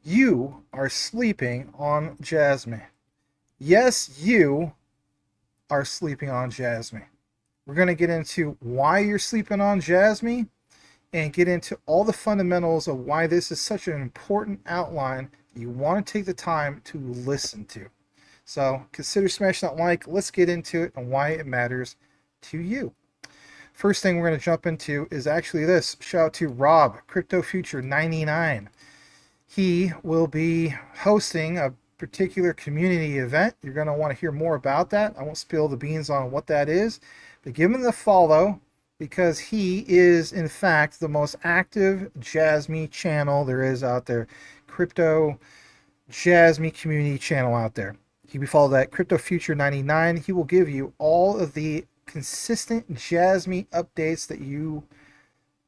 You are sleeping on Jasmy. Yes, you are sleeping on Jasmy. We're going to get into why you're sleeping on Jasmy and get into all the fundamentals of why this is such an important outline you want to take the time to listen to. So consider smashing that like. Let's get into it and why it matters to you. First thing we're going to jump into is actually this. Shout out to Rob, Crypto Future 99. He will be hosting a particular community event. You're going to want to hear more about that. I won't spill the beans on what that is, but give him the follow because he is, in fact, the most active Jasmy channel there is out there. Crypto Jasmy community channel out there. He will follow that Crypto Future 99. He will give you all of the consistent Jasmy updates that you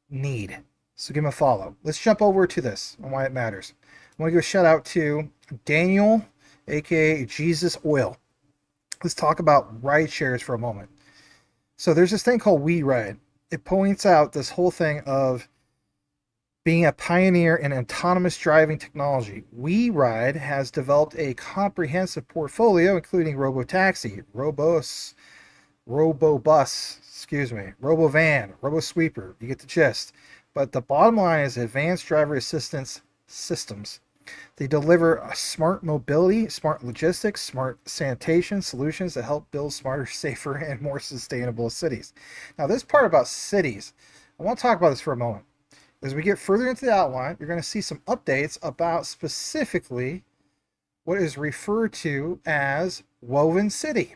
need. So give him a follow. Let's jump over to this and why it matters. I want to give a shout out to Daniel, aka Jesus Oil. Let's talk about ride shares for a moment. So there's this thing called WeRide. It points out this whole thing of being a pioneer in autonomous driving technology. WeRide has developed a comprehensive portfolio including robotaxi, robobus, robovan, robosweeper. You get the gist. But the bottom line is advanced driver assistance systems. They deliver a smart mobility, smart logistics, smart sanitation solutions that help build smarter, safer, and more sustainable cities. Now, this part about cities, I want to talk about this for a moment. As we get further into the outline, you're going to see some updates about specifically what is referred to as Woven City.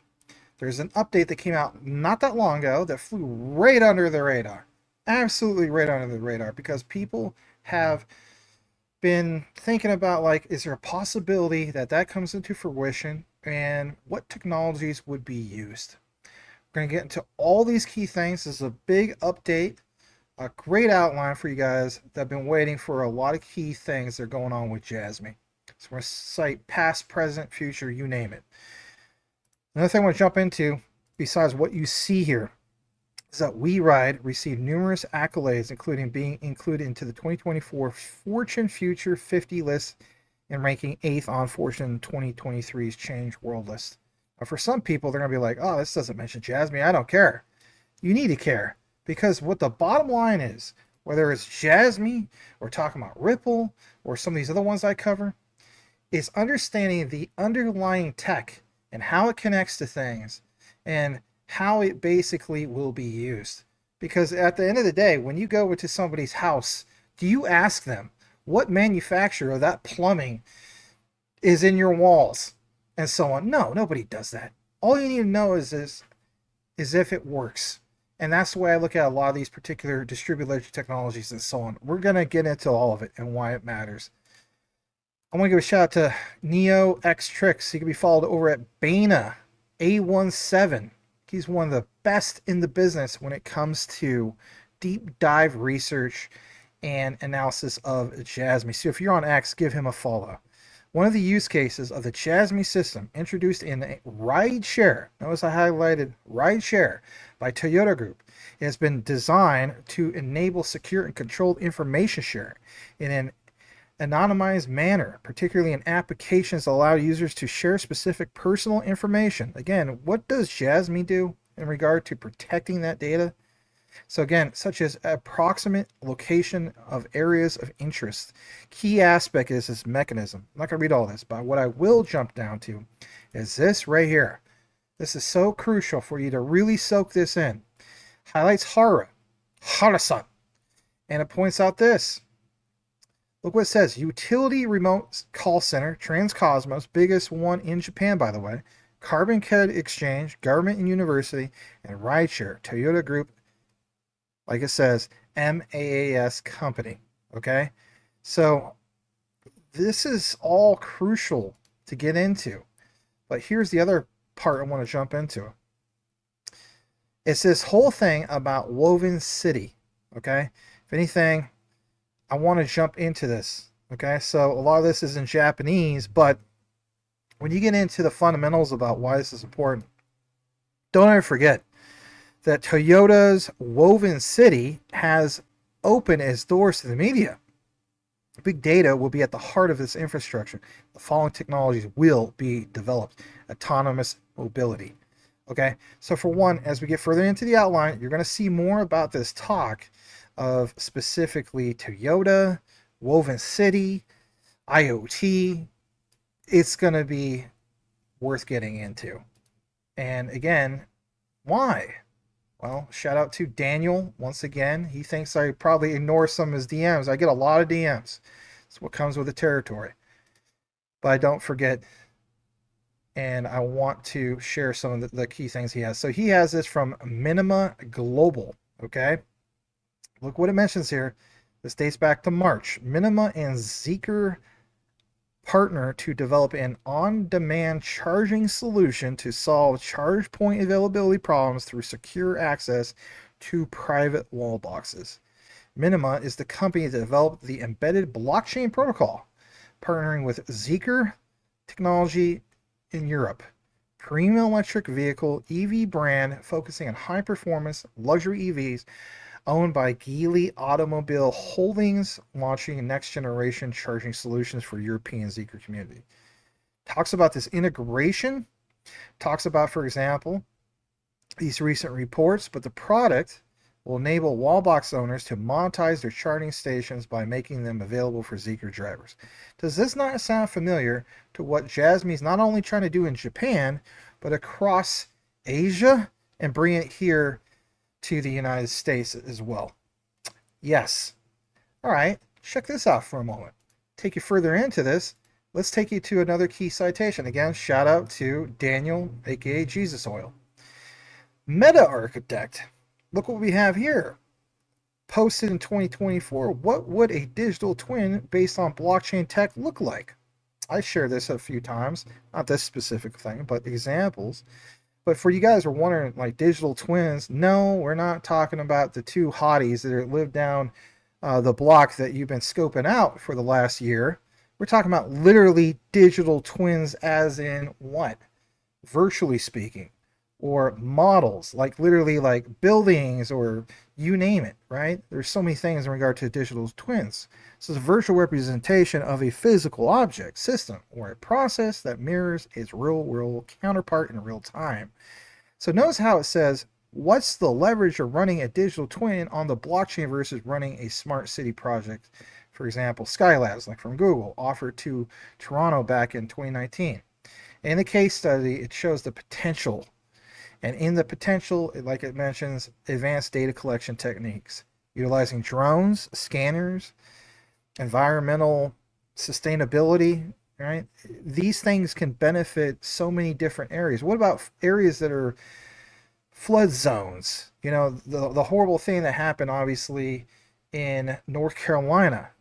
There's an update that came out not that long ago that flew right under the radar. Absolutely right under the radar because people have been thinking about, like, is there a possibility that that comes into fruition and what technologies would be used. We're going to get into all these key things. This is a big update, a great outline for you guys that have been waiting for a lot of key things that are going on with Jasmy. So we're going to cite past, present, future, you name it. Another thing I want to jump into, besides what you see here, is that WeRide received numerous accolades, including being included into the 2024 Fortune Future 50 list and ranking 8th on Fortune 2023's Change World list. But for some people, they're going to be like, oh, this doesn't mention Jasmy. I don't care. You need to care because what the bottom line is, whether it's Jasmy or talking about Ripple or some of these other ones I cover, is understanding the underlying tech and how it connects to things and how it basically will be used. Because at the end of the day, when you go into somebody's house, do you ask them what manufacturer of that plumbing is in your walls and so on? No, nobody does that. All you need to know is if it works. And that's the way I look at a lot of these particular distributed technologies and so on. We're going to get into all of it and why it matters. I want to give a shout out to Neo X Tricks. He can be followed over at Bana A17. He's one of the best in the business when it comes to deep dive research and analysis of Jasmy. So if you're on X, give him a follow. One of the use cases of the Jasmy system introduced in Ride-Share, notice I highlighted Ride-Share by Toyota Group, it has been designed to enable secure and controlled information sharing in an anonymized manner, particularly in applications that allow users to share specific personal information. Again, what does Jasmy do in regard to protecting that data? So again, such as approximate location of areas of interest. Key aspect is this mechanism. I'm not going to read all this, but what I will jump down to is this right here. This is so crucial for you to really soak this in. Highlights HARA, HARA-san, and it points out this. Look what it says. Utility Remote Call Center, Transcosmos, biggest one in Japan, by the way. Carbon Credit Exchange, Government and University, and Rideshare, Toyota Group, like it says, MAAS company. Okay? So this is all crucial to get into. But here's the other part I want to jump into. It's this whole thing about Woven City. Okay? If anything, I want to jump into this. Okay, so a lot of this is in Japanese, but when you get into the fundamentals about why this is important, don't ever forget that Toyota's Woven City has opened its doors to the media. Big data will be at the heart of this infrastructure. The following technologies will be developed. Autonomous mobility. Okay, so for one, as we get further into the outline, you're going to see more about this talk of specifically Toyota, Woven City, IoT. It's going to be worth getting into. And again, why? Well, shout out to Daniel once again. He thinks I probably ignore some of his DMs. I get a lot of DMs. It's what comes with the territory. But I don't forget, and I want to share some of the key things he has. So he has this from Minima Global, okay? Look what it mentions here. This dates back to March. Minima and Zeekr partner to develop an on-demand charging solution to solve charge point availability problems through secure access to private wall boxes. Minima is the company that developed the embedded blockchain protocol, partnering with Zeekr Technology in Europe, premium electric vehicle EV brand focusing on high-performance luxury EVs, owned by Geely Automobile Holdings, launching next-generation charging solutions for European Zeekr community. Talks about this integration, talks about, for example, these recent reports, but the product will enable wallbox owners to monetize their charging stations by making them available for Zeekr drivers. Does this not sound familiar to what JASMY is not only trying to do in Japan, but across Asia and bring it here to the United States as well? Yes. All right, check this out for a moment. Take you further into this. Let's take you to another key citation. Again, shout out to Daniel, aka Jesus Oil. Meta Architect. Look what we have here. Posted in 2024. What would a digital twin based on blockchain tech look like? I share this a few times. Not this specific thing, but examples. But for you guys who are wondering, like digital twins, no, we're not talking about the two hotties that live down the block that you've been scoping out for the last year. We're talking about literally digital twins as in what? Virtually speaking. Or models, like literally like buildings or you name it, right? There's so many things in regard to digital twins. So it's a virtual representation of a physical object, system, or a process that mirrors its real world counterpart in real time. So notice how it says, what's the leverage of running a digital twin on the blockchain versus running a smart city project? For example, Skylabs, like from Google, offered to Toronto back in 2019. In the case study, it shows the potential. And in the potential, like it mentions, advanced data collection techniques, utilizing drones, scanners, environmental sustainability, right? These things can benefit so many different areas. What about areas that are flood zones? You know, the horrible thing that happened, obviously, in North Carolina.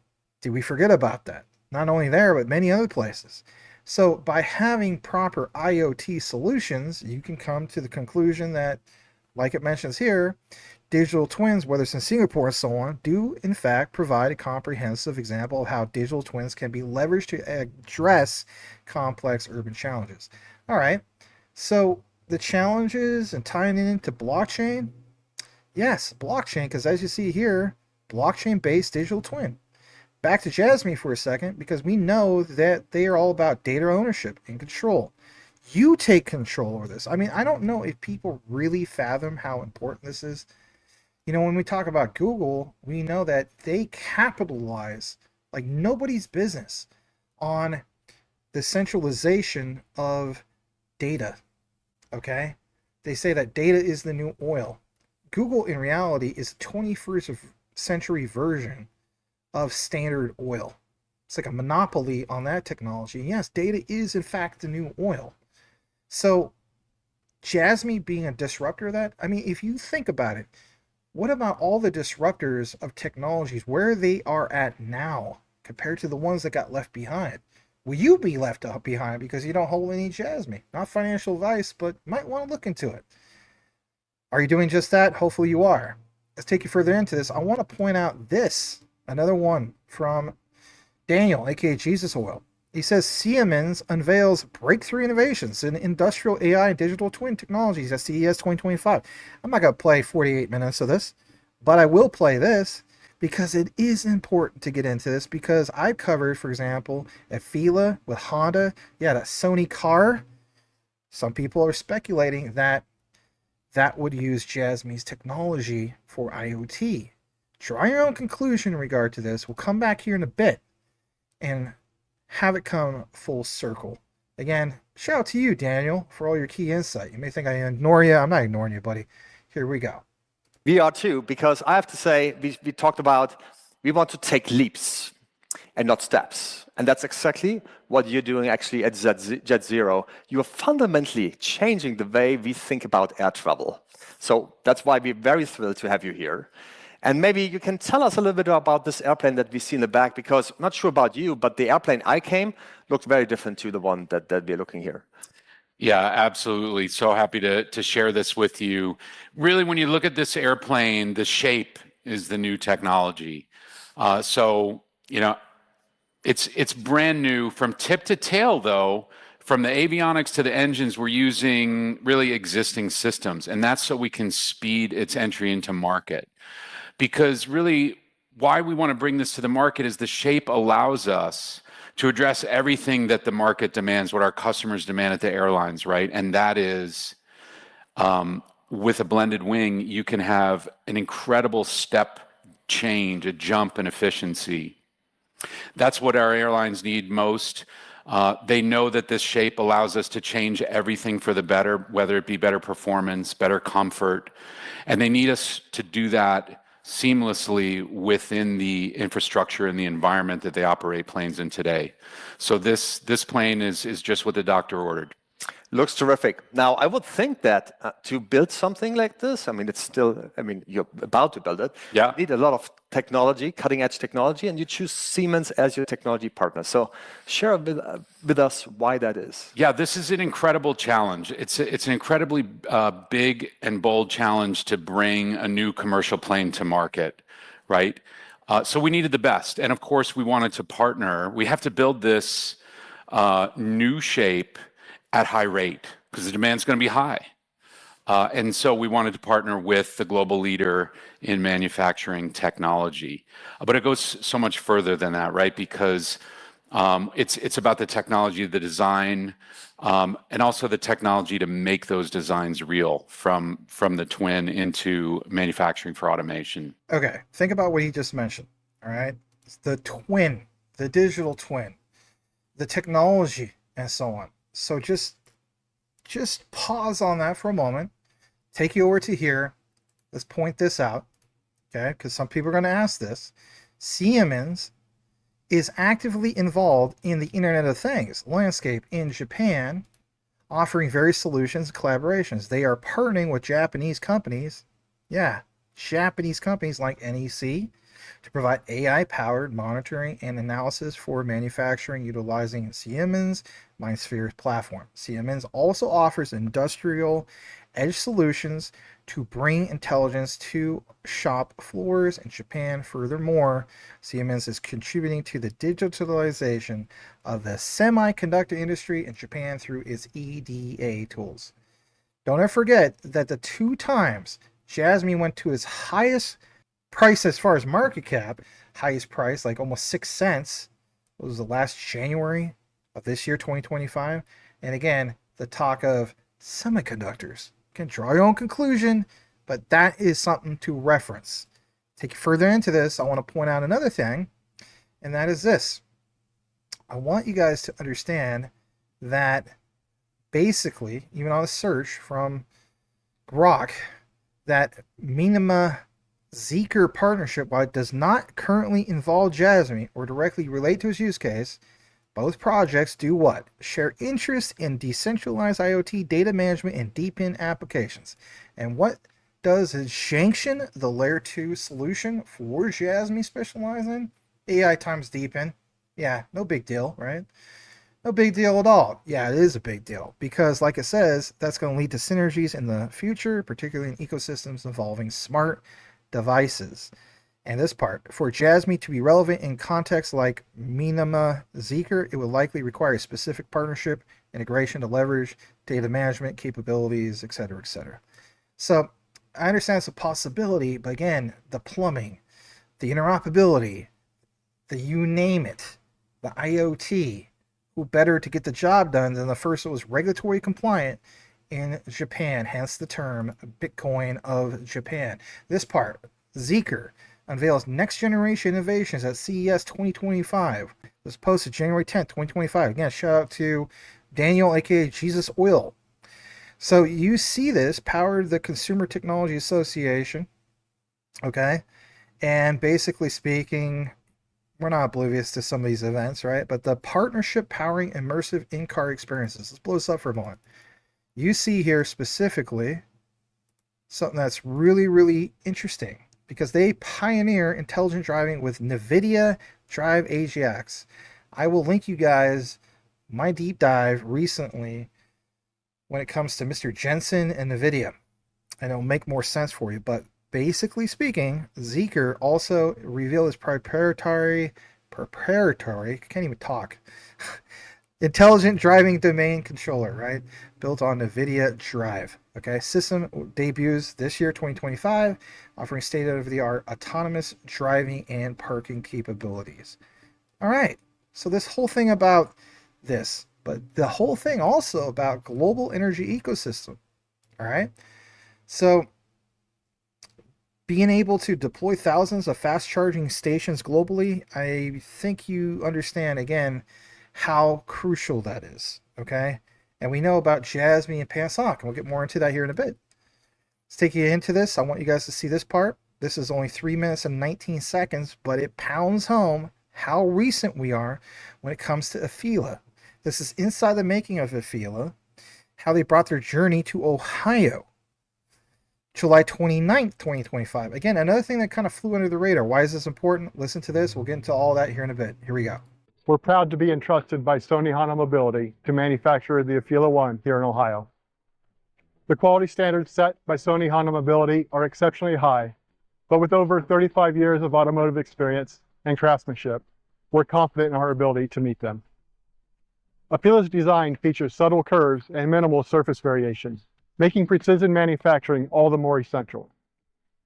Did we forget about that? Not only there, but many other places. So by having proper IoT solutions, you can come to the conclusion that, like it mentions here, digital twins, whether it's in Singapore and so on, do in fact provide a comprehensive example of how digital twins can be leveraged to address complex urban challenges. All right, so the challenges and tying it into blockchain, yes, blockchain, because as you see here, blockchain-based digital twin. Back to JASMY for a second, because we know that they are all about data ownership and control. You take control over this. I mean, I don't know if people really fathom how important this is. You know, when we talk about Google, we know that they capitalize like nobody's business on the centralization of data. Okay? They say that data is the new oil. Google, in reality, is a 21st century version of Standard Oil. It's like a monopoly on that technology. Yes, data is in fact the new oil. So JASMY being a disruptor of that, I mean, if you think about it, what about all the disruptors of technologies, where they are at now compared to the ones that got left behind? Will you be left behind because you don't hold any JASMY? Not financial advice, but might want to look into it. Are you doing just that? Hopefully you are. Let's take you further into this. I want to point out this. Another one from Daniel, aka Jesus Oil. He says Siemens unveils breakthrough innovations in industrial AI and digital twin technologies at CES 2025. I'm not going to play 48 minutes of this, but I will play this because it is important to get into this because I've covered, for example, Afeela with Honda. Yeah, that Sony car. Some people are speculating that that would use JASMY's technology for IoT. Draw your own conclusion in regard to this. We'll come back here in a bit and have it come full circle. Again, shout out to you, Daniel, for all your key insight. You may think I ignore you. I'm not ignoring you, buddy. Here we go. We are too, because I have to say, we talked about we want to take leaps and not steps. And that's exactly what you're doing actually at JetZero. You are fundamentally changing the way we think about air travel. So that's why we're very thrilled to have you here. And maybe you can tell us a little bit about this airplane that we see in the back, because I'm not sure about you, but the airplane I came looked very different to the one that we're looking here. Yeah, absolutely. So happy to share this with you. Really, when you look at this airplane, the shape is the new technology. So, you know, it's brand new from tip to tail, though. From the avionics to the engines, we're using really existing systems, and that's so we can speed its entry into market. Because really, why we want to bring this to the market is the shape allows us to address everything that the market demands, what our customers demand at the airlines, right? And that is, with a blended wing, you can have an incredible step change, a jump in efficiency. That's what our airlines need most. They know that this shape allows us to change everything for the better, whether it be better performance, better comfort, and they need us to do that seamlessly within the infrastructure and the environment that they operate planes in today. So this plane is just what the doctor ordered. Looks terrific. Now, I would think that to build something like this, I mean, it's still, I mean, you're about to build it. Yeah. You need a lot of technology, cutting edge technology, and you choose Siemens as your technology partner. So share with us why that is. Yeah, this is an incredible challenge. It's an incredibly big and bold challenge to bring a new commercial plane to market, right? So we needed the best. And of course, we wanted to partner. We have to build this new shape at high rate because the demand's going to be high. And so we wanted to partner with the global leader in manufacturing technology. But it goes so much further than that, right? Because it's about the technology, the design, and also the technology to make those designs real from the twin into manufacturing for automation. Okay, think about what he just mentioned, all right? The twin, the digital twin, the technology, and so on. So just pause on that for a moment. Take you over to here. Let's point this out, okay? Because some people are going to ask this. Siemens is actively involved in the Internet of Things landscape in Japan, offering various solutions and collaborations. They are partnering with Japanese companies, Japanese companies like NEC, to provide AI-powered monitoring and analysis for manufacturing utilizing Siemens MindSphere platform. Siemens also offers industrial edge solutions to bring intelligence to shop floors in Japan. Furthermore, Siemens is contributing to the digitalization of the semiconductor industry in Japan through its EDA tools. Don't ever forget that the 2 times JASMY went to its highest price as far as market cap, highest price, like almost 6 cents. It was the last January of this year, 2025. And again, the talk of semiconductors. You can draw your own conclusion, but that is something to reference. Take you further into this, I want to point out another thing, and that is this. I want you guys to understand that basically, even on a search from Grok, that Minima Zeekr partnership, while it does not currently involve JASMY or directly relate to its use case, both projects do what? Share interest in decentralized IoT data management and deep-in applications. And what does it sanction the layer 2 solution for JASMY specialize in? AI times deep-in. Yeah, no big deal, right? No big deal at all. Yeah, it is a big deal because, like it says, that's going to lead to synergies in the future, particularly in ecosystems involving smart devices. And this part, for JASMY to be relevant in contexts like Minima Zeekr, it would likely require a specific partnership integration to leverage data management capabilities, etc., etc. So I understand it's a possibility, but again, the plumbing, the interoperability, the you name it, the IoT. Who better to get the job done than the first that was regulatory compliant in Japan, hence the term Bitcoin of Japan. This part, Zeekr, unveils next generation innovations at CES 2025. This was posted January 10th, 2025. Again, shout out to Daniel, aka Jesus Oil. So you see this powered the Consumer Technology Association, okay? And basically speaking, we're not oblivious to some of these events, right? But the partnership powering immersive in-car experiences. Let's blow this up for a moment. You see here specifically something that's really, really interesting because they pioneer intelligent driving with NVIDIA Drive AGX. I will link you guys my deep dive recently when it comes to Mr. Jensen and NVIDIA, and it'll make more sense for you. But basically speaking, Zeekr also revealed its proprietary, can't even talk, intelligent driving domain controller, right? Built on NVIDIA Drive. Okay, system debuts this year, 2025, offering state-of-the-art autonomous driving and parking capabilities. All right, so this whole thing about this, but the whole thing also about global energy ecosystem. All right, so being able to deploy thousands of fast charging stations globally, I think you understand again how crucial that is. Okay, and we know about JASMY and Panasonic, and we'll get more into that here in a bit. Let's take you into this. I want you guys to see this part. This is only 3 minutes and 19 seconds, but it pounds home how recent we are when it comes to Afeela. This is inside the making of Afeela, how they brought their journey to Ohio, July 29th, 2025. Again, another thing that kind of flew under the radar. Why is this important? Listen to this. We'll get into all that here in a bit. Here we go. We're proud to be entrusted by Sony Honda Mobility to manufacture the Afeela One here in Ohio. The quality standards set by Sony Honda Mobility are exceptionally high, but with over 35 years of automotive experience and craftsmanship, we're confident in our ability to meet them. Afeela's design features subtle curves and minimal surface variation, making precision manufacturing all the more essential.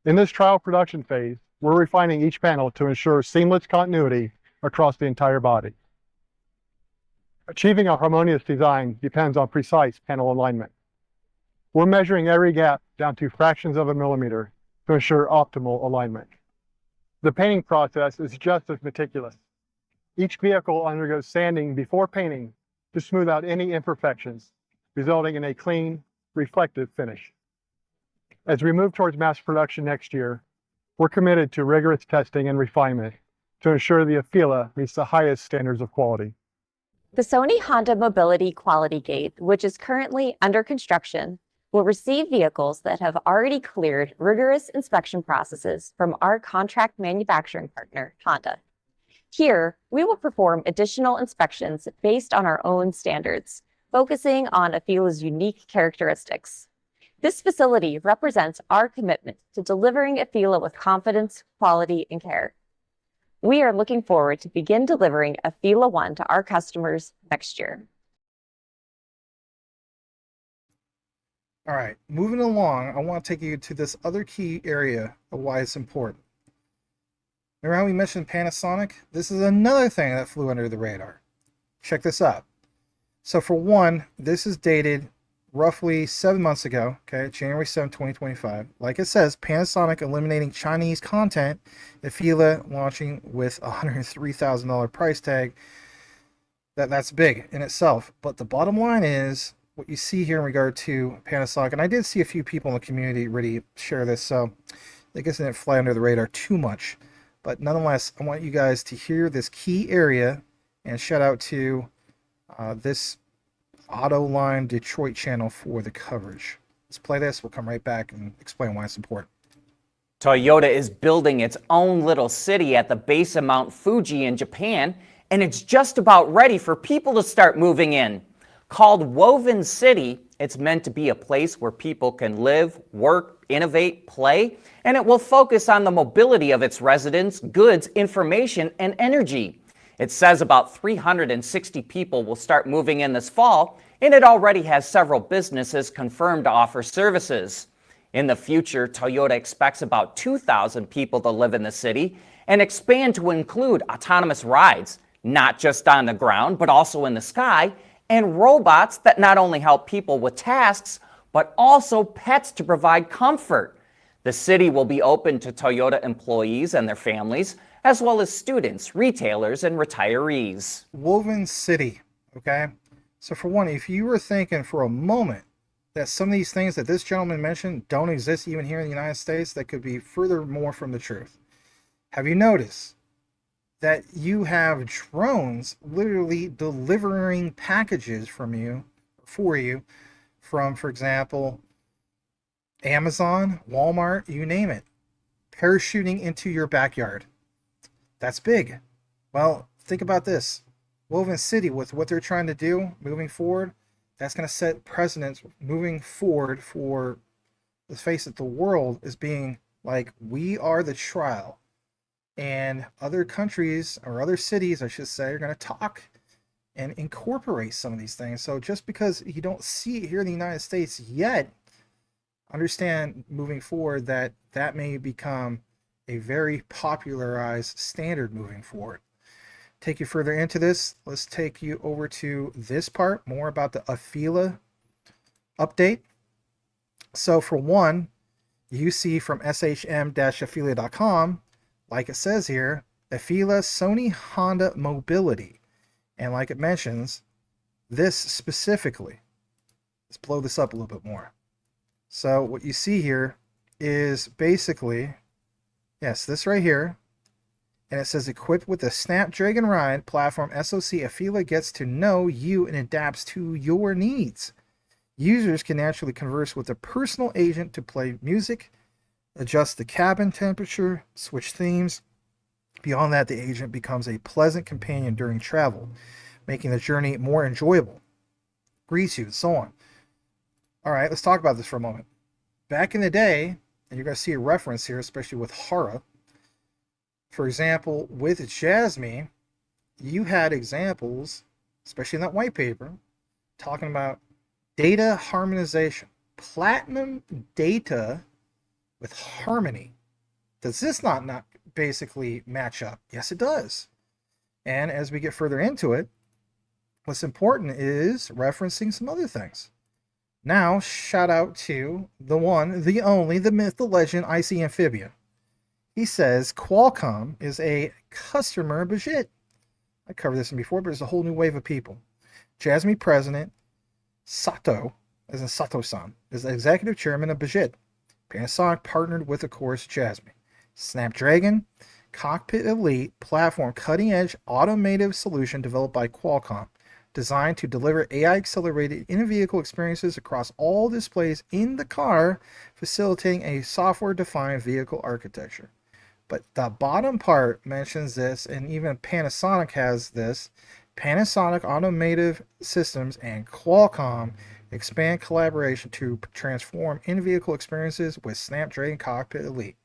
In this trial production phase, we're refining each panel to ensure seamless continuity across the entire body. Achieving a harmonious design depends on precise panel alignment. We're measuring every gap down to fractions of a millimeter to ensure optimal alignment. The painting process is just as meticulous. Each vehicle undergoes sanding before painting to smooth out any imperfections, resulting in a clean, reflective finish. As we move towards mass production next year, we're committed to rigorous testing and refinement to ensure the Afeela meets the highest standards of quality. The Sony Honda Mobility Quality Gate, which is currently under construction, will receive vehicles that have already cleared rigorous inspection processes from our contract manufacturing partner, Honda. Here, we will perform additional inspections based on our own standards, focusing on Afeela's unique characteristics. This facility represents our commitment to delivering Afeela with confidence, quality, and care. We are looking forward to begin delivering Afeela One to our customers next year. All right, moving along, I want to take you to this other key area of why it's important. Remember how we mentioned Panasonic? This is another thing that flew under the radar. Check this out. So for one, this is dated roughly 7 months ago, okay, January 7, 2025. Like it says, Panasonic eliminating Chinese content, Afeela launching with a $103,000 price tag. That's big in itself. But the bottom line is, what you see here in regard to Panasonic, and I did see a few people in the community already share this, so I guess it didn't fly under the radar too much. But nonetheless, I want you guys to hear this key area, and shout out to this Autoline Detroit channel for the coverage. Let's play this. We'll come right back and explain why it's important. Toyota is building its own little city at the base of Mount Fuji in Japan, and it's just about ready for people to start moving in. Called Woven City, it's meant to be a place where people can live, work, innovate, play, and it will focus on the mobility of its residents, goods, information, and energy. It says about 360 people will start moving in this fall, and it already has several businesses confirmed to offer services. In the future, Toyota expects about 2,000 people to live in the city, and expand to include autonomous rides, not just on the ground, but also in the sky, and robots that not only help people with tasks, but also pets to provide comfort. The city will be open to Toyota employees and their families, as well as students, retailers, and retirees. Woven City, okay? So for one, if you were thinking for a moment that some of these things that this gentleman mentioned don't exist even here in the United States, that could be furthermore from the truth. Have you noticed that you have drones literally delivering packages for you from, for example, Amazon, Walmart, you name it, parachuting into your backyard? That's big. Well, think about this. Woven City, with what they're trying to do moving forward, that's going to set precedents moving forward for, let's face it, the world is being like, we are the trial. And other countries, or other cities, I should say, are going to talk and incorporate some of these things. So just because you don't see it here in the United States yet, understand moving forward that that may become a very popularized standard moving forward. Take you further into this, let's take you over to this part, more about the Afeela update. So for one, you see from shm-afeela.com, like it says here, Afeela Sony Honda Mobility. And like it mentions, this specifically, let's blow this up a little bit more. So what you see here is basically, yes, this right here, and it says equipped with the Snapdragon Ride platform SoC, Afeela gets to know you and adapts to your needs. Users can naturally converse with a personal agent to play music, adjust the cabin temperature, switch themes. Beyond that, the agent becomes a pleasant companion during travel, making the journey more enjoyable, greets you, and so on. All right, let's talk about this for a moment. Back in the day, and you're going to see a reference here, especially with HARA. For example, with JASMY, you had examples, especially in that white paper, talking about data harmonization. Platinum data with harmony. Does this not basically match up? Yes, it does. And as we get further into it, what's important is referencing some other things. Now, shout out to the one, the only, the myth, the legend, IC Amphibian. He says Qualcomm is a customer budget. I covered this before, but there's a whole new wave of people. JASMY president Sato, as in Sato-san, is the executive chairman of Budget. Panasonic partnered with, of course, JASMY. Snapdragon, cockpit elite platform, cutting-edge automotive solution developed by Qualcomm, designed to deliver AI-accelerated in-vehicle experiences across all displays in the car, facilitating a software-defined vehicle architecture. But the bottom part mentions this, and even Panasonic has this. Panasonic Automotive Systems and Qualcomm expand collaboration to transform in-vehicle experiences with Snapdragon Cockpit Elite.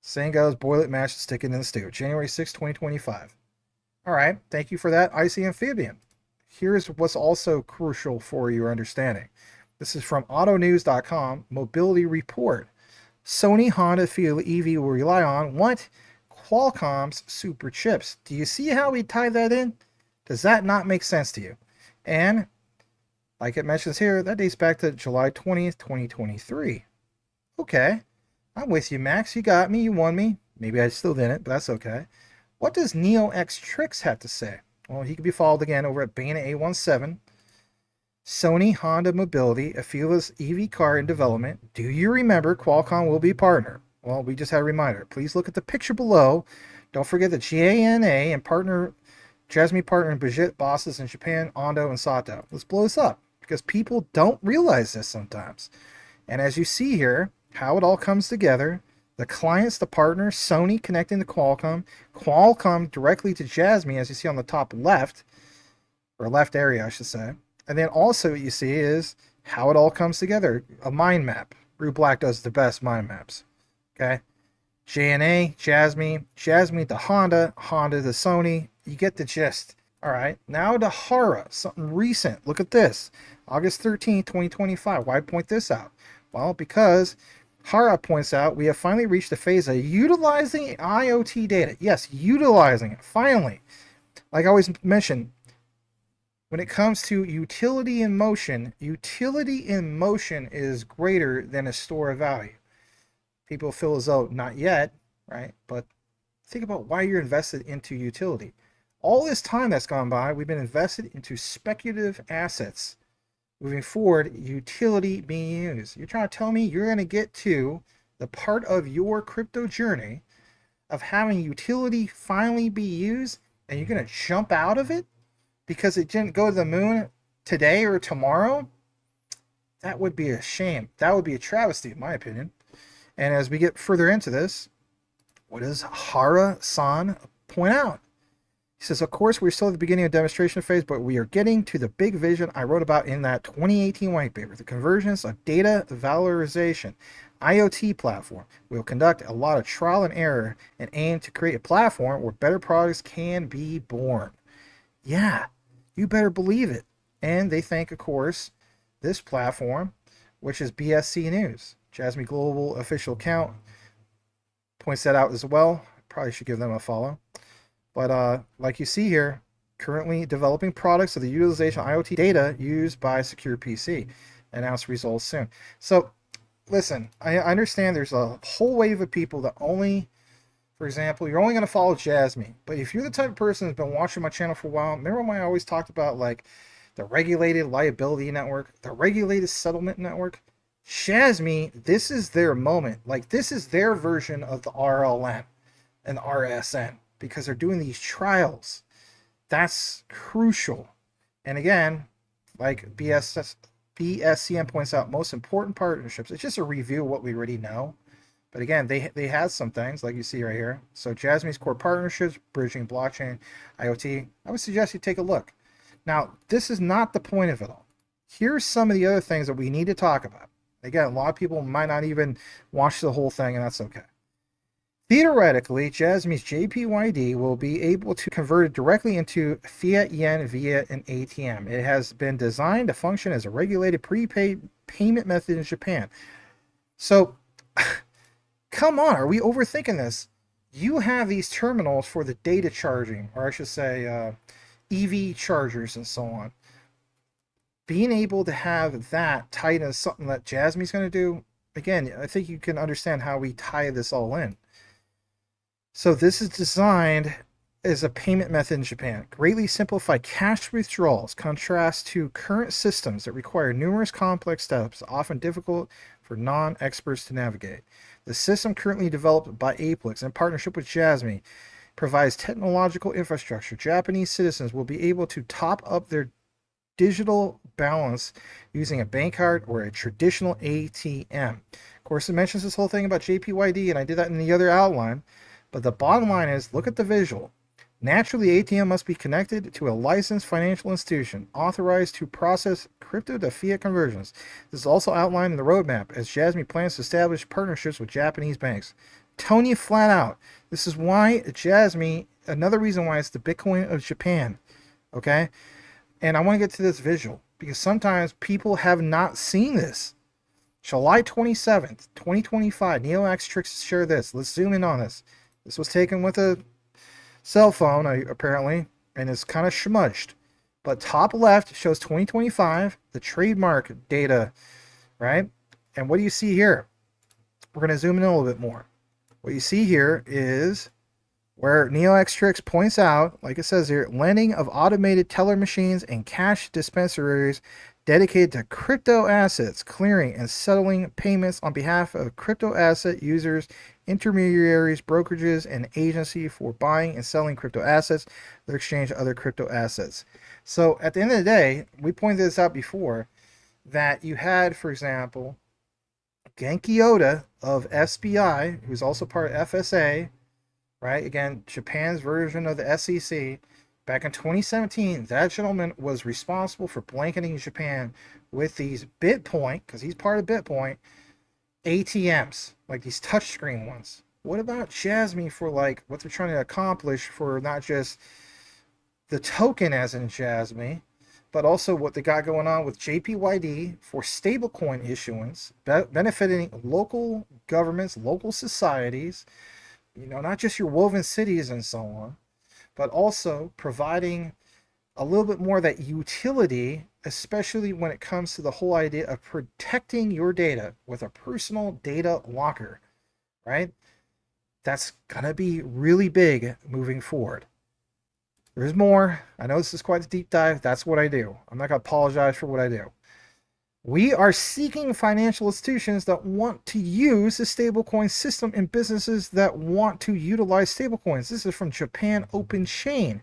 Saying goes, boil it, mash it, stick it in the stew. January 6, 2025. All right, thank you for that, IC Amphibian. Here's what's also crucial for your understanding. This is from autonews.com, Mobility Report. Sony Honda Afeela EV will rely on what? Qualcomm's super chips. Do you see how we tie that in? Does that not make sense to you? And like it mentions here, that dates back to July 20th, 2023. Okay, I'm with you, Max. You got me. You won me. Maybe I still didn't, but that's okay. What does Neo X Tricks have to say? Well, he can be followed again over at Bana A17. Sony Honda Mobility, Afeela's EV car in development. Do you remember Qualcomm will be a partner? Well, we just had a reminder. Please look at the picture below. Don't forget the JANA and partner, JASMY partner and Budget bosses in Japan, Ando, and Sato. Let's blow this up because people don't realize this sometimes. And as you see here, how it all comes together. The clients, the partners, Sony connecting to Qualcomm, Qualcomm directly to JASMY, as you see on the top left, or left area, I should say. And then also what you see is how it all comes together. A mind map. Brew Black does the best mind maps. Okay? JNA, JASMY, JASMY to Honda, Honda to Sony. You get the gist. All right. Now to HARA, something recent. Look at this. August 13, 2025. Why point this out? Well, because HARA points out we have finally reached the phase of utilizing IoT data. Yes, utilizing it, finally. Like I always mention, when it comes to utility in motion is greater than a store of value. People feel as though not yet, right? But think about why you're invested into utility. All this time that's gone by, we've been invested into speculative assets. Moving forward, utility being used. You're trying to tell me you're going to get to the part of your crypto journey of having utility finally be used, and you're going to jump out of it because it didn't go to the moon today or tomorrow? That would be a shame. That would be a travesty, in my opinion. And as we get further into this, what does HARA-san point out? He says, of course, we're still at the beginning of the demonstration phase, but we are getting to the big vision I wrote about in that 2018 white paper, the convergence of data valorization, IoT platform. We will conduct a lot of trial and error and aim to create a platform where better products can be born. Yeah, you better believe it. And they thank, of course, this platform, which is BSC News. Jasmy Global official account points that out as well. Probably should give them a follow. But like you see here, currently developing products of the utilization of IoT data used by Secure PC. Announce results soon. So, listen, I understand there's a whole wave of people that only, for example, you're only going to follow Jasmy. But if you're the type of person who's been watching my channel for a while, remember when I always talked about like the regulated liability network, the regulated settlement network? Jasmy, this is their moment. Like, this is their version of the RLN and the RSN. Because they're doing these trials. That's crucial. And again, like BSCM points out, most important partnerships. It's just a review of what we already know. But again, they have some things like you see right here. So Jasmy's core partnerships, bridging blockchain, IoT. I would suggest you take a look. Now, this is not the point of it all. Here's some of the other things that we need to talk about. Again, a lot of people might not even watch the whole thing, and that's okay. Theoretically, Jasmy's JPYD will be able to convert it directly into fiat yen via an ATM. It has been designed to function as a regulated prepaid payment method in Japan. So, come on, are we overthinking this? You have these terminals for the data charging, or I should say EV chargers and so on. Being able to have that tied into something that Jasmy's going to do, again, I think you can understand how we tie this all in. So this is designed as a payment method in Japan. Greatly simplify cash withdrawals, contrast to current systems that require numerous complex steps, often difficult for non-experts to navigate. The system currently developed by Apex in partnership with Jasmy provides technological infrastructure. Japanese citizens will be able to top up their digital balance using a bank card or a traditional ATM. Of course, it mentions this whole thing about JPYD, and I did that in the other outline. But the bottom line is, look at the visual. Naturally, ATM must be connected to a licensed financial institution authorized to process crypto to fiat conversions. This is also outlined in the roadmap as Jasmy plans to establish partnerships with Japanese banks. Telling you flat out, this is why Jasmy, another reason why it's the Bitcoin of Japan. Okay? And I want to get to this visual because sometimes people have not seen this. July 27th, 2025, NeoX share this. Let's zoom in on this. This was taken with a cell phone, apparently, and it's kind of smudged. But top left shows 2025, the trademark data, right? And what do you see here? We're going to zoom in a little bit more. What you see here is where NeoX points out, like it says here, lending of automated teller machines and cash dispensaries dedicated to crypto assets, clearing and settling payments on behalf of crypto asset users, intermediaries, brokerages, and agency for buying and selling crypto assets, their exchange of other crypto assets. So at the end of the day, we pointed this out before, that you had, for example, Genki Oda of SBI, who's also part of FSA, right? Again, Japan's version of the SEC. Back in 2017, that gentleman was responsible for blanketing Japan with these Bitpoint, because he's part of Bitpoint, ATMs, like these touchscreen ones. What about Jasmy for like what they're trying to accomplish for not just the token as in Jasmy, but also what they got going on with JPYD for stablecoin issuance, benefiting local governments, local societies, not just your woven cities and so on, but also providing a little bit more of that utility, especially when it comes to the whole idea of protecting your data with a personal data locker, right? That's going to be really big moving forward. There's more. I know this is quite a deep dive. That's what I do. I'm not going to apologize for what I do. We are seeking financial institutions that want to use the stablecoin system and businesses that want to utilize stablecoins. This is from Japan Open Chain.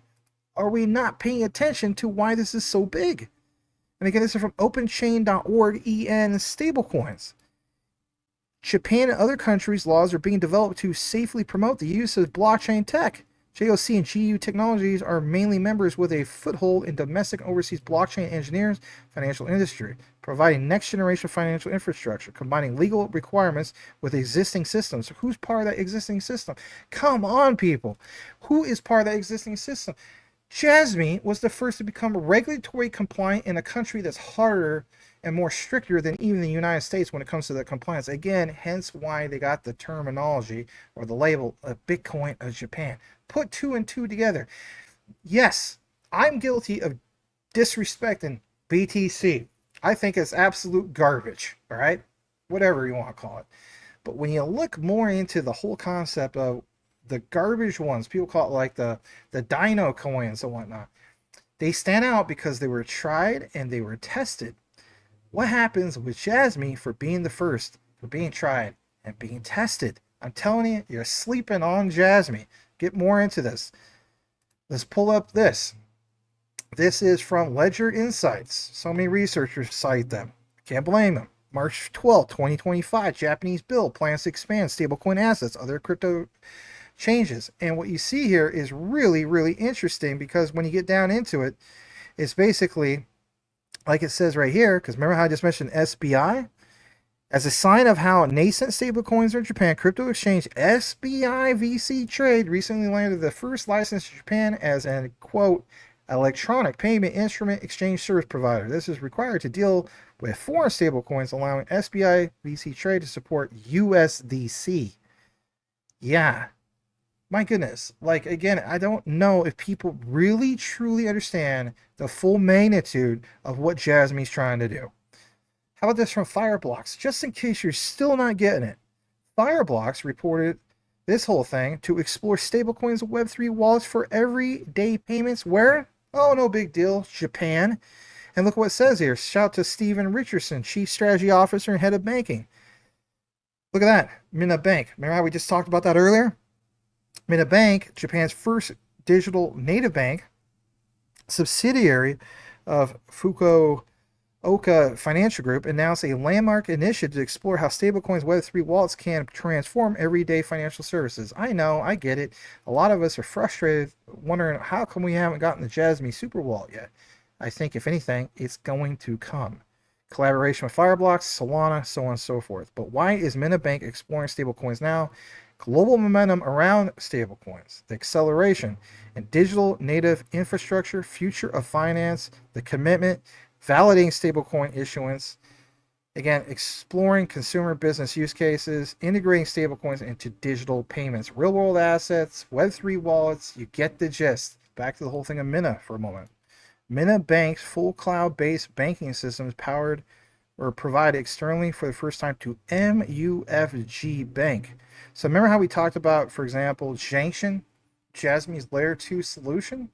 Are we not paying attention to why this is so big? And again, this is from openchain.org EN stablecoins. Japan and other countries' laws are being developed to safely promote the use of blockchain tech. JOC and GU Technologies are mainly members with a foothold in domestic and overseas blockchain engineers financial industry, providing next-generation financial infrastructure, combining legal requirements with existing systems. Who's part of that existing system? Come on, people. Who is part of that existing system? JASMY was the first to become regulatory compliant in a country that's harder and more stricter than even the United States when it comes to the compliance. Again, hence why they got the terminology or the label of Bitcoin of Japan. Put 2 and 2 together. Yes, I'm guilty of disrespecting BTC. I think it's absolute garbage, all right? Whatever you want to call it. But when you look more into the whole concept of the garbage ones, people call it like the dino coins and whatnot, they stand out because they were tried and they were tested. What happens with JASMY for being the first, for being tried and being tested? I'm telling you, you're sleeping on JASMY. Get more into this. Let's pull up this. This is from Ledger Insights. So many researchers cite them. Can't blame them. March 12, 2025, Japanese bill plans to expand stablecoin assets, other crypto changes. And what you see here is really, really interesting because when you get down into it, it's basically like it says right here, because remember how I just mentioned SBI? As a sign of how nascent stablecoins are in Japan, crypto exchange SBI VC Trade recently landed the first license in Japan as an, quote, electronic payment instrument exchange service provider. This is required to deal with foreign stablecoins, allowing SBI VC Trade to support USDC. Yeah. My goodness. Like, again, I don't know if people really, truly understand the full magnitude of what JASMY's trying to do. How about this from Fireblocks? Just in case you're still not getting it, Fireblocks reported this whole thing to explore stablecoins and Web3 wallets for everyday payments. Where? Oh, no big deal. Japan. And look what it says here. Shout out to Stephen Richardson, Chief Strategy Officer and Head of Banking. Look at that. Minna Bank. Remember how we just talked about that earlier? Minna Bank, Japan's first digital native bank, subsidiary of Fukuoka Financial Group, announced a landmark initiative to explore how stablecoins Web3 wallets can transform everyday financial services. I know, I get it. A lot of us are frustrated, wondering how come we haven't gotten the JASMY Super Wallet yet. I think, if anything, it's going to come. Collaboration with Fireblocks, Solana, so on and so forth. But why is Minna Bank exploring stablecoins now? Global momentum around stablecoins, the acceleration in digital native infrastructure, future of finance, the commitment, validating stablecoin issuance, again, exploring consumer business use cases, integrating stablecoins into digital payments, real world assets, Web3 wallets. You get the gist. Back to the whole thing of Minna for a moment. Minna Bank's full cloud-based banking systems powered or provided externally for the first time to MUFG Bank. So remember how we talked about, for example, Junction, JASMY's Layer 2 solution?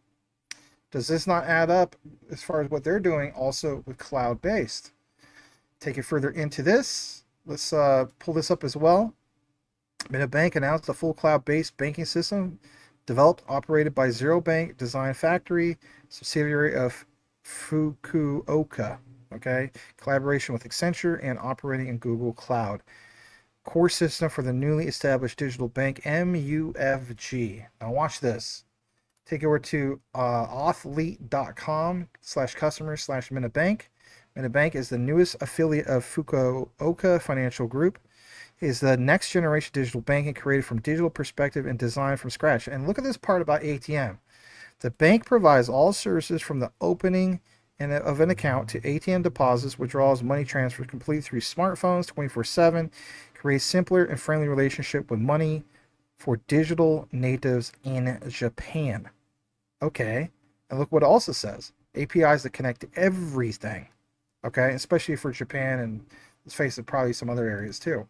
Does this not add up as far as what they're doing also with cloud-based? Take it further into this. Let's pull this up as well. Minna Bank announced a full cloud-based banking system developed, operated by Zero Bank Design Factory, subsidiary of Fukuoka. Okay, collaboration with Accenture and operating in Google Cloud. Core system for the newly established digital bank MUFG. Now watch this. Take it over to authleet.com/customer/Minna Bank. Minna Bank is the newest affiliate of Fukuoka Financial Group. It is the next generation digital banking created from digital perspective and designed from scratch. And look at this part about ATM. The bank provides all services from the opening of an account to ATM deposits, withdrawals, money transfers complete through smartphones 24/7, create simpler and friendly relationship with money for digital natives in Japan. Okay, and look what it also says. APIs that connect to everything. Okay, especially for Japan and, let's face it, probably some other areas too.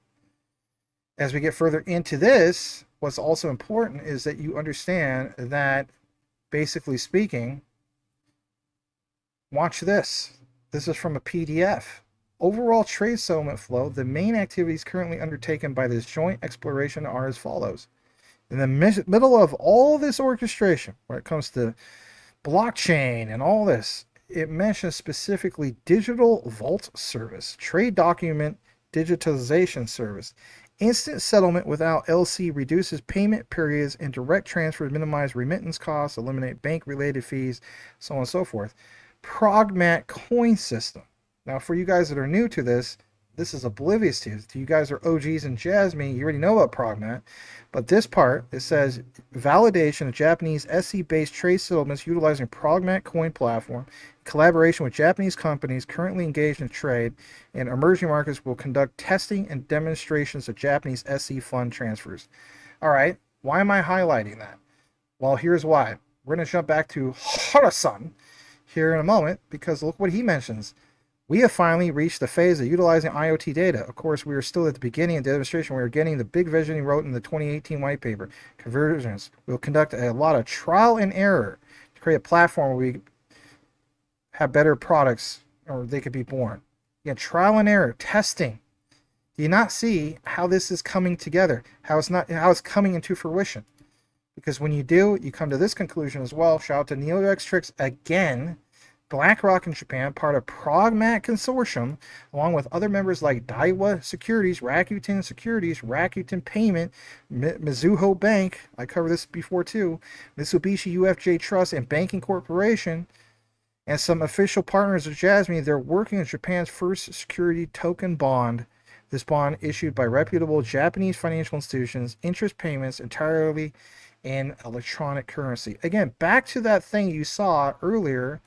As we get further into this, what's also important is that you understand that, basically speaking, watch this. This is from a PDF. Overall trade settlement flow, the main activities currently undertaken by this joint exploration are as follows. In the middle of all this orchestration, when it comes to blockchain and all this, it mentions specifically digital vault service, trade document digitalization service. Instant settlement without LC reduces payment periods and direct transfers, minimize remittance costs, eliminate bank-related fees, so on and so forth. Progmat coin system. Now, for you guys that are new to this, this is oblivious to you. You guys are OGs in Jasmy. You already know about Progmat. But this part, it says validation of Japanese SE-based trade settlements utilizing Progmat coin platform. Collaboration with Japanese companies currently engaged in trade and emerging markets will conduct testing and demonstrations of Japanese SE fund transfers. All right, why am I highlighting that? Well, here's why. We're going to jump back to HARA-san here in a moment, because look what he mentions. We have finally reached the phase of utilizing IoT data. Of course, we are still at the beginning of the demonstration. We are getting the big vision he wrote in the 2018 white paper, convergence. We'll conduct a lot of trial and error to create a platform where we have better products, or they could be born. Again, trial and error, testing. Do you not see how this is coming together? How it's coming into fruition? Because when you do, you come to this conclusion as well. Shout out to NeoXtrix again. BlackRock in Japan, part of Progmat Consortium, along with other members like Daiwa Securities, Rakuten Securities, Rakuten Payment, Mizuho Bank, I covered this before too, Mitsubishi UFJ Trust, and Banking Corporation, and some official partners of Jasmy. They're working on Japan's first security token bond. This bond issued by reputable Japanese financial institutions, interest payments entirely in electronic currency. Again, back to that thing you saw earlier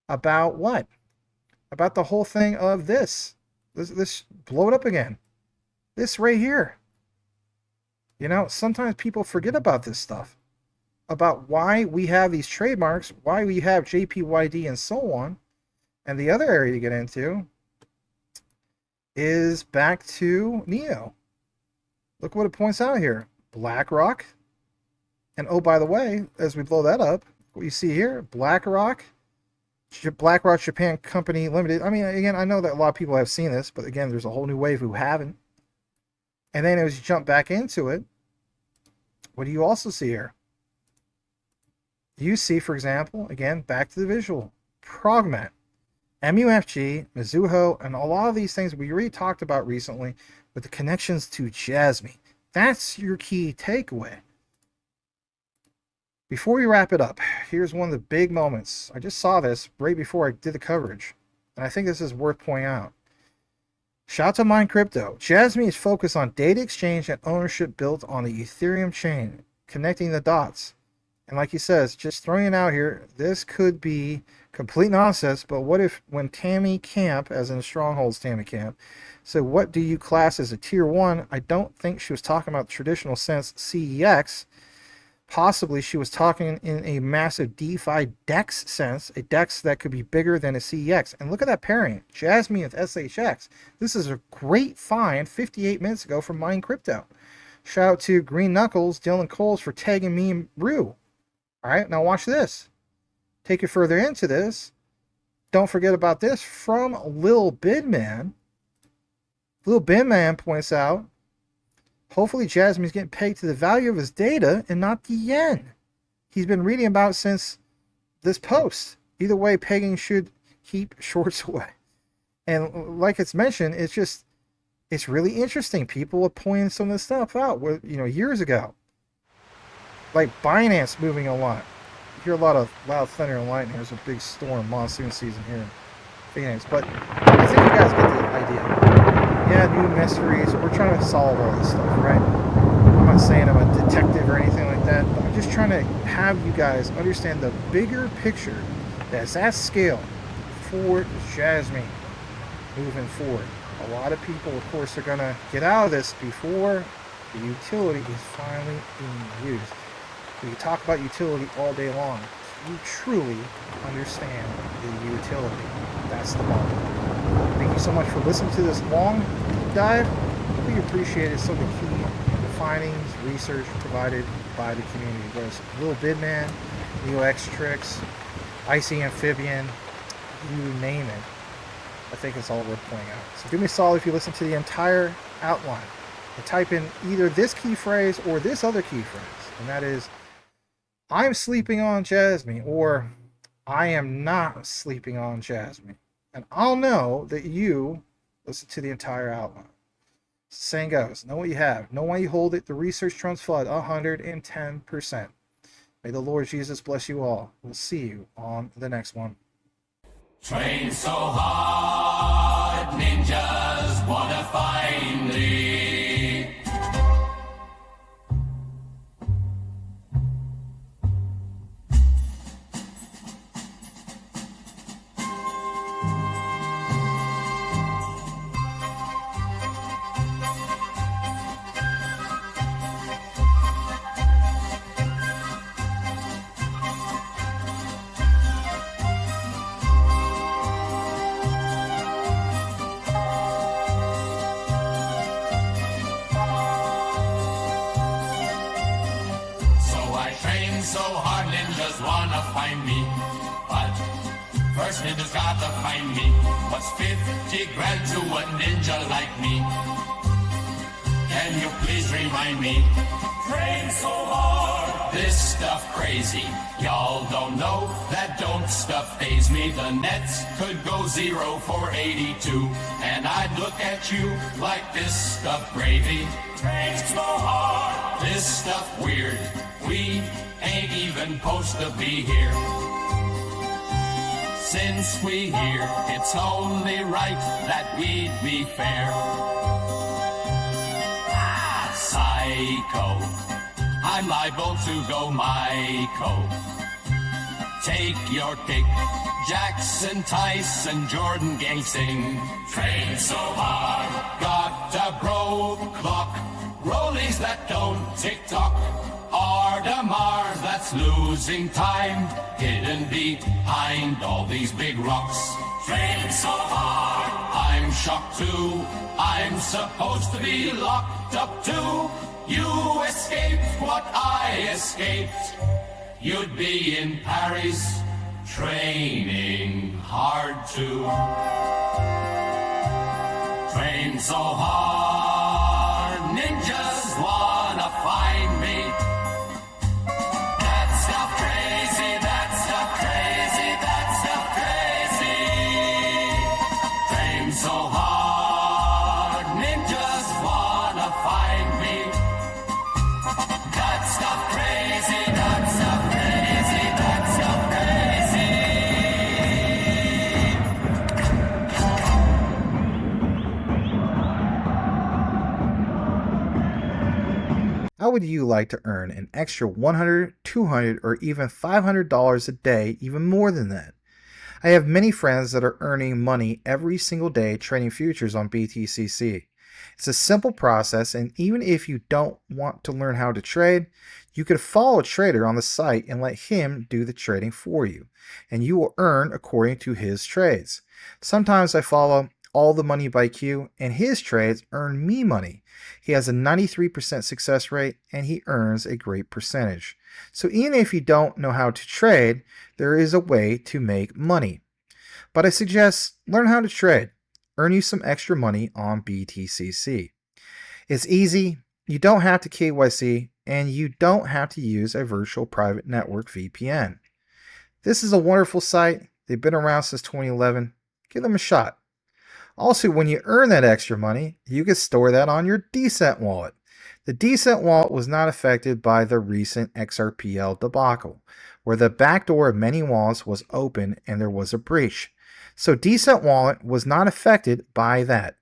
about what? About the whole thing of this. This blow it up again. This right here. You know, sometimes people forget about this stuff. About why we have these trademarks, why we have JPYD and so on. And the other area to get into is back to Neo. Look what it points out here. BlackRock. And oh, by the way, as we blow that up, what you see here, BlackRock Japan Company Limited. I mean, again, I know that a lot of people have seen this, but again, there's a whole new wave who haven't. And then as you jump back into it, what do you also see here? You see, for example, again, back to the visual, Progmat, MUFG, Mizuho, and a lot of these things we already talked about recently with the connections to Jasmy. That's your key takeaway. Before we wrap it up, here's one of the big moments. I just saw this right before I did the coverage, and I think this is worth pointing out. Shout out to Mine Crypto. Jasmy is focused on data exchange and ownership built on the Ethereum chain, connecting the dots. And like he says, just throwing it out here, this could be complete nonsense, but what if when Tammy Camp, as in Stronghold's Tammy Camp, said, what do you class as a tier 1? I don't think she was talking about the traditional sense CEX. Possibly she was talking in a massive DeFi DEX sense, a DEX that could be bigger than a CEX. And look at that pairing, Jasmy with SHX. This is a great find 58 minutes ago from Mine Crypto. Shout out to Green Knuckles, Dylan Coles for tagging me and Rue. All right, now watch this. Take it further into this. Don't forget about this from Lil Bidman. Lil Bidman points out, hopefully Jasmy's getting pegged to the value of his data and not the yen he's been reading about since this post. Either way, pegging should keep shorts away. And like it's mentioned, it's really interesting. People are pointing some of this stuff out, years ago. Like Binance moving a lot. You hear a lot of loud thunder and lightning. There's a big storm, monsoon season here in Phoenix. But I think you guys get the idea. Yeah, new mysteries. We're trying to solve all this stuff, right? I'm not saying I'm a detective or anything like that, but I'm just trying to have you guys understand the bigger picture that's at scale. forward is Jasmy moving forward. A lot of people, of course, are going to get out of this before the utility is finally being used. We can talk about utility all day long. You truly understand the utility. That's the bottom. Thank you so much for listening to this long dive. We appreciate some of the key findings, research provided by the community. There's Little Bidman, NeoX Tricks, Icy Amphibian, you name it. I think it's all worth pointing out. So do me a solid if you listen to the entire outline and type in either this key phrase or this other key phrase, and that is, I'm sleeping on Jasmy, or I am not sleeping on Jasmy. And I'll know that you listen to the entire outline. Saying goes, know what you have, know why you hold it. The research trumps flood 110%. May the Lord Jesus bless you all. We'll see you on the next one. Train so hard, ninjas wanna find thee. So hard ninjas wanna find me, but first ninjas gotta find me. What's 50 grand to a ninja like me? Can you please remind me? Train so hard, this stuff crazy. Y'all don't know that don't stuff faze me. The nets could go 0 for 82, and I'd look at you like this stuff gravy. Train so hard, this stuff weird. We ain't even supposed to be here. Since we here, it's only right that we'd be fair. Psycho, I'm liable to go Myco. Take your pick, Jackson, Tyson, Jordan, gang sing. Train so hard, got a broke clock. Rollies that don't tick-tock. Ardemars that's losing time, hidden behind all these big rocks. Train so hard, I'm shocked too. I'm supposed to be locked up too. You escaped what I escaped. You'd be in Paris, training hard too. Train so hard, ninjas wanna find me. That stuff crazy, that stuff crazy, that stuff crazy. Train so hard, ninjas wanna find me. That stuff crazy, that stuff crazy, that stuff crazy. How would you like to earn an extra $100, $200, or even $500 a day, even more than that? I have many friends that are earning money every single day trading futures on BTCC. It's a simple process, and even if you don't want to learn how to trade, you could follow a trader on the site and let him do the trading for you, and you will earn according to his trades. Sometimes I follow All the Money by Q, and his trades earn me money. He has a 93% success rate, and he earns a great percentage. So even if you don't know how to trade, there is a way to make money. But I suggest learn how to trade. Earn you some extra money on BTCC. It's easy, you don't have to KYC, and you don't have to use a virtual private network VPN. This is a wonderful site. They've been around since 2011. Give them a shot. Also, when you earn that extra money, you can store that on your Decent wallet. The Decent wallet was not affected by the recent XRPL debacle, where the backdoor of many wallets was open and there was a breach. So Decent wallet was not affected by that.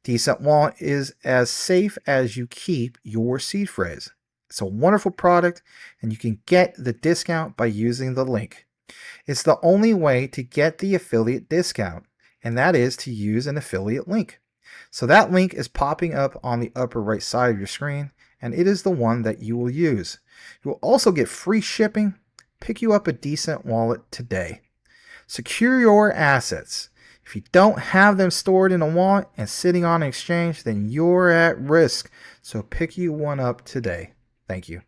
Decent wallet is as safe as you keep your seed phrase. It's a wonderful product, and you can get the discount by using the link. It's the only way to get the affiliate discount, and that is to use an affiliate link. So that link is popping up on the upper right side of your screen, and it is the one that you will use. You will also get free shipping. Pick you up a decent wallet today. Secure your assets. If you don't have them stored in a wallet and sitting on an exchange, then you're at risk. So pick you one up today. Thank you.